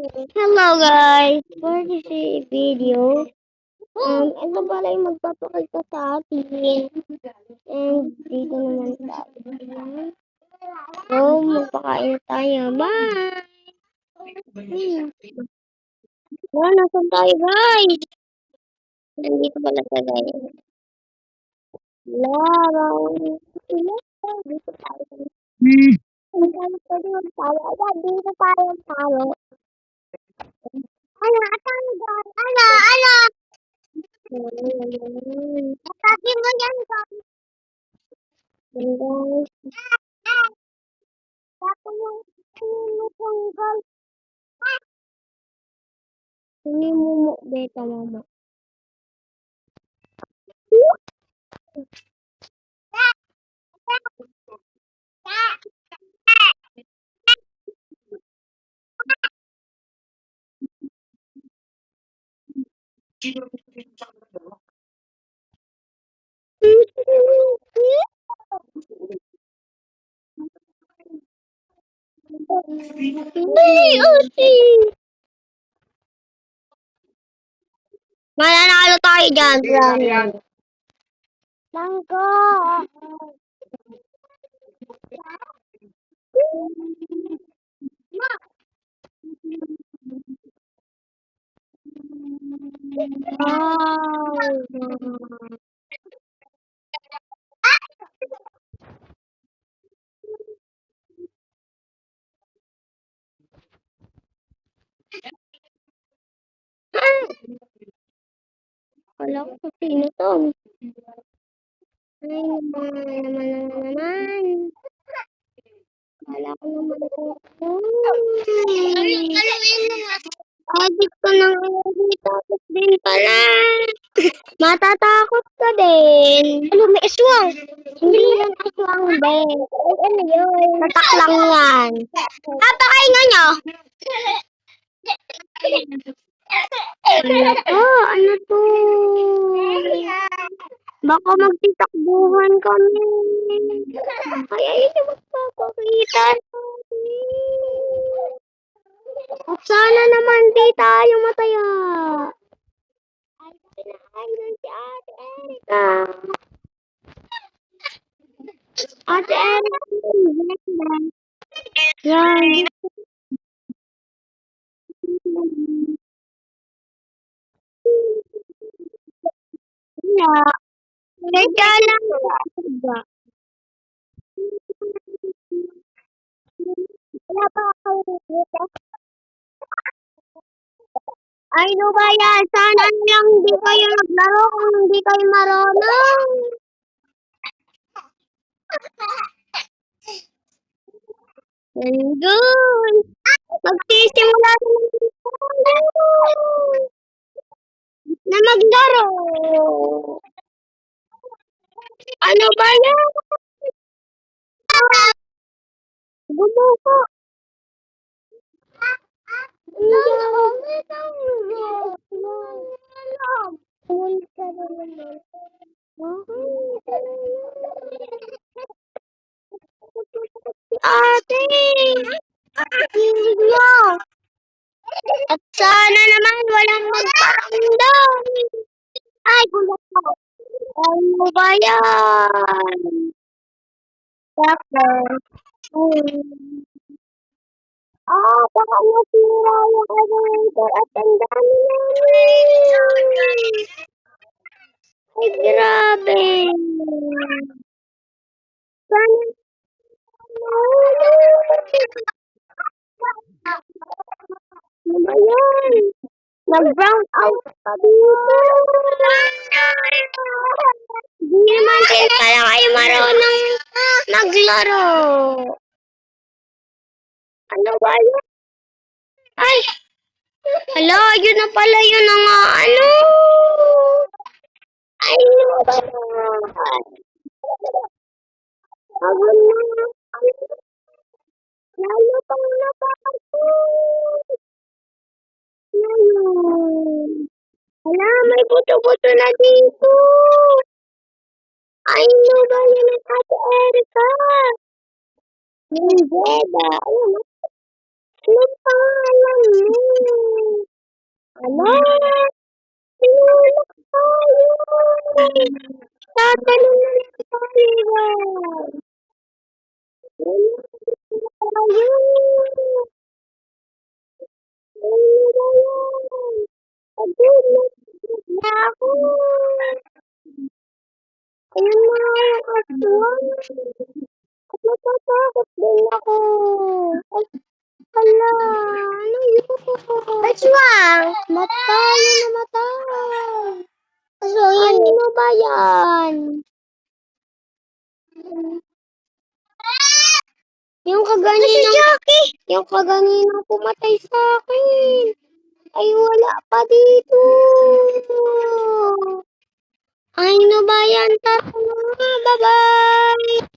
Hello guys! For this video, ito pala yung magpapakita sa atin. And dito naman tayo. So, magpakain tayo. Bye! Nasaan tayo guys? Nandito pala tayo. Laro. Dito tayo. Dito tayo. Ano? Ano? Sabi mo yan, guys. Tapos yung guys. Sinimumo beta mama. Mananalo tayo dyan. Langko. Kala ko sino to. Ay, naman. Kala ko naman ito. Adik ko ng tapos din pala. Matatakot ka din. Ano, may aswang. Hindi yan aswang, Ben. Ano yun? Tatak lang yan. Napakaingan nyo. Ano to? Baka magtitakbuhan kami. Ay, ayun na magpapakita. Sana naman di tayo mataya. Ay, pinakain si Ate Erika. Ate Erika. Yan. Kaya lang. Wala pa ako dito. Ay, no ba yan? Sana lang hindi kayo naglaro kung hindi kayo marunong. Nandun. Magsisimula na maglaro. Ano ba yan? Bumuko. Ate! Bigla! At sana naman walang magparamdam! Ay, gulat ko! Ano ba yan? Tapos, baka masira yung elevator at ang dami namin! Ay, grabe! Sana ano ba yan? Nag-brown out pa dito. Hindi naman din pala kayo marunong maglaro. Ano ba yun? Ay! Hala, yun na pala yun ang ano. Ay, ano ba yan? Ako na. Lalo pang napakasok. Ngayon. Hala, may buto-buto na dito. Ay, ano ba yun ang Ate Erika? Yung Jeda. Ayun, anong pangalan mo? Ala, tinulak tayo. Tatanong na lang tayo, guys. Tayo. Nagulat na ako. Ayun na yung aswang. At natatakot din ako. Ay, hala. Ano yun? Aswang! Matay na namatay. Aswang yan. Ano ba yan? Yung kaganina. Yung kaganina pumatay sa akin. Ay, wala pa dito. Ay, ano ba yan? Tara na. Bye-bye.